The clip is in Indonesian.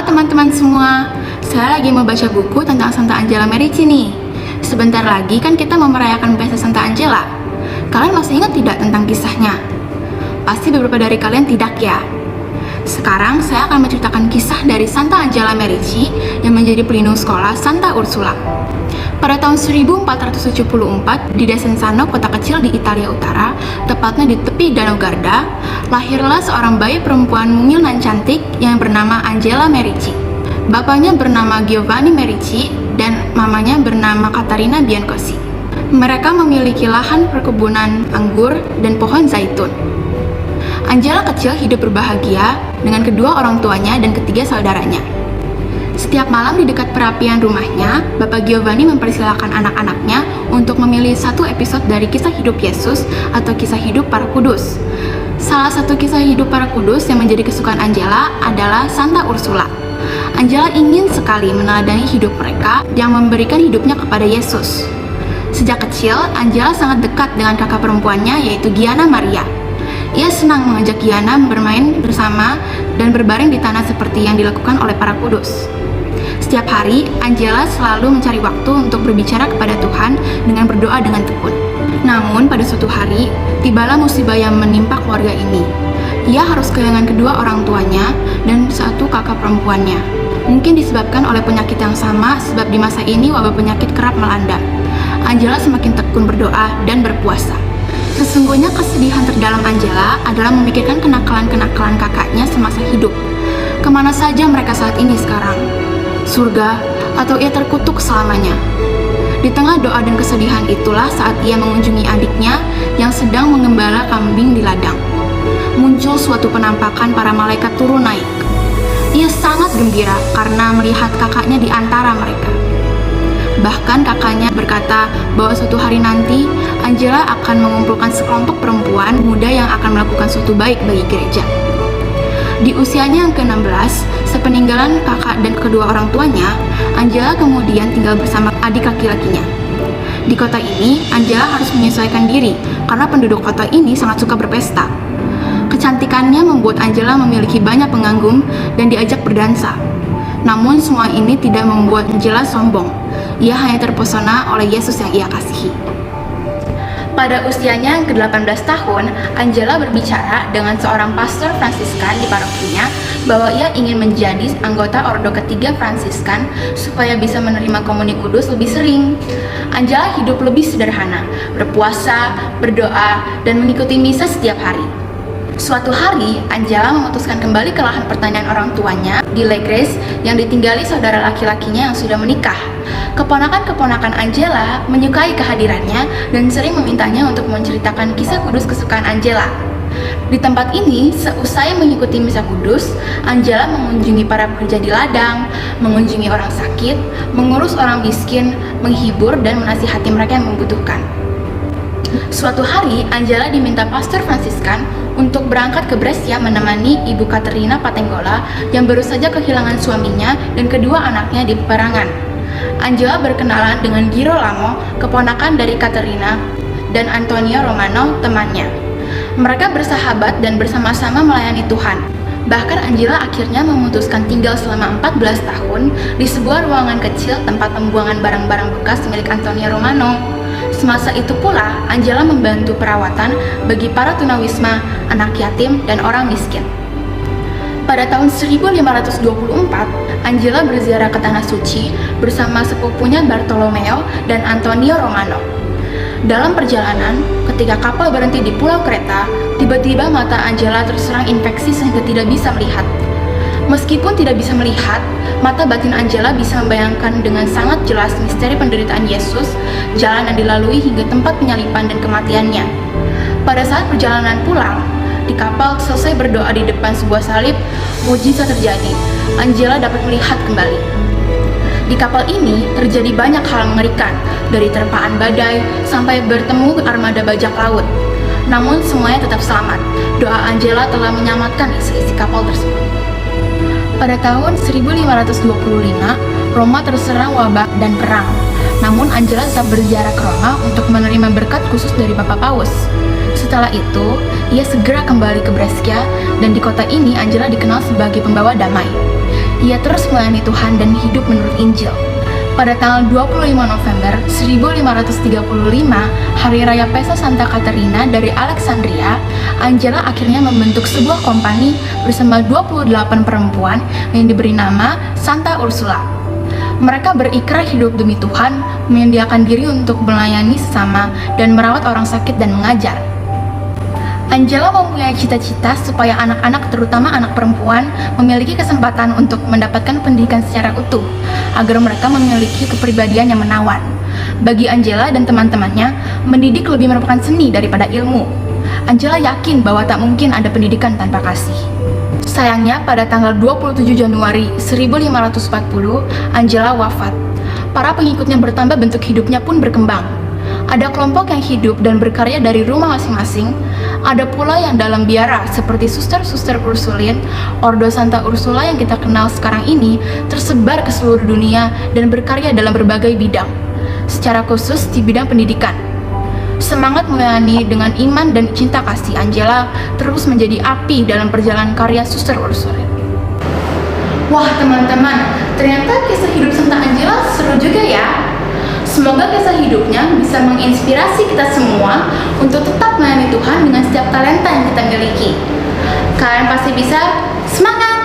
Halo teman-teman semua, saya lagi mau baca buku tentang Santa Angela Merici nih. Sebentar lagi kan kita mau merayakan pesta Santa Angela. Kalian masih ingat tidak tentang kisahnya? Pasti beberapa dari kalian tidak ya. Sekarang saya akan menceritakan kisah dari Santa Angela Merici yang menjadi pelindung sekolah Santa Ursula. Pada tahun 1474, di Desenzano, kota kecil di Italia Utara, tepatnya di tepi Danau Garda, lahirlah seorang bayi perempuan mungil dan cantik yang bernama Angela Merici. Bapaknya bernama Giovanni Merici dan mamanya bernama Caterina Biancosi. Mereka memiliki lahan perkebunan anggur dan pohon zaitun. Angela kecil hidup berbahagia dengan kedua orang tuanya dan ketiga saudaranya. Setiap malam di dekat perapian rumahnya, Bapak Giovanni mempersilahkan anak-anaknya untuk memilih satu episode dari kisah hidup Yesus atau kisah hidup para kudus. Salah satu kisah hidup para kudus yang menjadi kesukaan Angela adalah Santa Ursula. Angela ingin sekali meneladani hidup mereka yang memberikan hidupnya kepada Yesus. Sejak kecil, Angela sangat dekat dengan kakak perempuannya yaitu Gianna Maria. Ia senang mengajak Gianna bermain bersama dan berbaring di tanah seperti yang dilakukan oleh para kudus. Setiap hari, Angela selalu mencari waktu untuk berbicara kepada Tuhan dengan berdoa dengan tekun. Namun, pada suatu hari, tibalah musibah yang menimpa keluarga ini. Ia harus kehilangan kedua orang tuanya dan satu kakak perempuannya. Mungkin disebabkan oleh penyakit yang sama, sebab di masa ini wabah penyakit kerap melanda. Angela semakin tekun berdoa dan berpuasa. Sesungguhnya kesedihan terdalam Angela adalah memikirkan kenakalan-kenakalan kakaknya semasa hidup. Kemana saja mereka saat ini sekarang? Surga, atau ia terkutuk selamanya? Di tengah doa dan kesedihan itulah saat ia mengunjungi adiknya yang sedang mengembala kambing di ladang. Muncul suatu penampakan para malaikat turun naik. Ia sangat gembira karena melihat kakaknya di antara mereka. Bahkan kakaknya berkata bahwa suatu hari nanti Angela akan mengumpulkan sekelompok perempuan muda yang akan melakukan suatu baik bagi gereja. Di usianya yang ke-16, sepeninggalan kakak dan kedua orang tuanya, Angela kemudian tinggal bersama adik laki-lakinya. Di kota ini, Angela harus menyesuaikan diri karena penduduk kota ini sangat suka berpesta. Kecantikannya membuat Angela memiliki banyak pengagum dan diajak berdansa. Namun semua ini tidak membuat Angela sombong. Ia hanya terpesona oleh Yesus yang ia kasihi. Pada usianya yang ke-18 tahun, Angela berbicara dengan seorang pastor Fransiskan di parokinya bahwa ia ingin menjadi anggota ordo ketiga Fransiskan supaya bisa menerima komuni kudus lebih sering. Angela hidup lebih sederhana, berpuasa, berdoa, dan mengikuti misa setiap hari. Suatu hari, Angela memutuskan kembali ke lahan pertanian orang tuanya di Legres yang ditinggali saudara laki-lakinya yang sudah menikah. Keponakan-keponakan Angela menyukai kehadirannya dan sering memintanya untuk menceritakan kisah kudus kesukaan Angela. Di tempat ini, seusai mengikuti misa kudus, Angela mengunjungi para pekerja di ladang, mengunjungi orang sakit, mengurus orang miskin, menghibur dan menasihati mereka yang membutuhkan. Suatu hari, Angela diminta pastor Fransiskan untuk berangkat ke Brescia menemani Ibu Caterina Patenggola yang baru saja kehilangan suaminya dan kedua anaknya di peperangan. Angela berkenalan dengan Girolamo, keponakan dari Caterina, dan Antonio Romano, temannya. Mereka bersahabat dan bersama-sama melayani Tuhan. Bahkan Angela akhirnya memutuskan tinggal selama 14 tahun di sebuah ruangan kecil tempat pembuangan barang-barang bekas milik Antonio Romano. Semasa itu pula, Angela membantu perawatan bagi para tunawisma, anak yatim, dan orang miskin. Pada tahun 1524, Angela berziarah ke Tanah Suci bersama sepupunya Bartolomeo dan Antonio Romano. Dalam perjalanan, ketika kapal berhenti di Pulau Kreta, tiba-tiba mata Angela terserang infeksi sehingga tidak bisa melihat. Meskipun tidak bisa melihat, mata batin Angela bisa membayangkan dengan sangat jelas misteri penderitaan Yesus, jalan yang dilalui hingga tempat penyaliban dan kematiannya. Pada saat perjalanan pulang, di kapal selesai berdoa di depan sebuah salib, mukjizat terjadi. Angela dapat melihat kembali. Di kapal ini terjadi banyak hal mengerikan, dari terpaan badai sampai bertemu armada bajak laut. Namun semuanya tetap selamat. Doa Angela telah menyelamatkan isi-isi kapal tersebut. Pada tahun 1525, Roma terserang wabah dan perang. Namun Angela tetap berziarah ke Roma untuk menerima berkat khusus dari Bapak Paus. Setelah itu, ia segera kembali ke Brescia dan di kota ini Angela dikenal sebagai pembawa damai. Ia terus melayani Tuhan dan hidup menurut Injil. Pada tanggal 25 November 1535, Hari Raya Pesta Santa Katerina dari Alexandria, Angela akhirnya membentuk sebuah kompani bersama 28 perempuan yang diberi nama Santa Ursula. Mereka berikrar hidup demi Tuhan, menyediakan diri untuk melayani sesama dan merawat orang sakit dan mengajar. Angela mempunyai cita-cita supaya anak-anak, terutama anak perempuan, memiliki kesempatan untuk mendapatkan pendidikan secara utuh, agar mereka memiliki kepribadian yang menawan. Bagi Angela dan teman-temannya, mendidik lebih merupakan seni daripada ilmu. Angela yakin bahwa tak mungkin ada pendidikan tanpa kasih. Sayangnya, pada tanggal 27 Januari 1540, Angela wafat. Para pengikutnya bertambah, bentuk hidupnya pun berkembang. Ada kelompok yang hidup dan berkarya dari rumah masing-masing. Ada pula yang dalam biara seperti suster-suster Ursulin. Ordo Santa Ursula yang kita kenal sekarang ini tersebar ke seluruh dunia dan berkarya dalam berbagai bidang, secara khusus di bidang pendidikan. Semangat melayani dengan iman dan cinta kasih Angela terus menjadi api dalam perjalanan karya Suster Ursulin. Wah teman-teman, ternyata kisah hidup Santa Angela seru juga ya. Semoga kisah hidupnya bisa menginspirasi kita semua untuk tetap melayani Tuhan dengan setiap talenta yang kita miliki. Kalian pasti bisa, semangat!